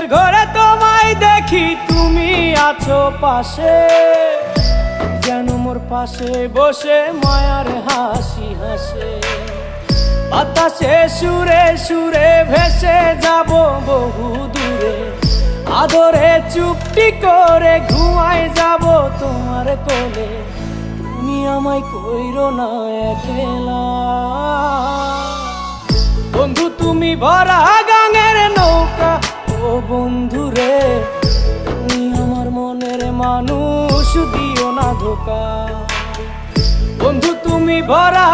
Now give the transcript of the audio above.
ঘুমের ঘরে তোমায় দেখি, তুমি আছো পাশে, যেন মোর পাশে বসে মায়ার হাসি হাসে। বাতাসে সুরে সুরে ভেসে যাব বহু দূরে, আদরে চুপটি করে ঘুমায় যাব তোমার কোলে। তুমি আমায় কইরো না একলা বন্ধু, তুমি ভরা গাঙের নৌকা। ও বন্ধু রে, তুমি আমার মনের মানুষ, দিও না ধোকা। বন্ধু তুমি ভরা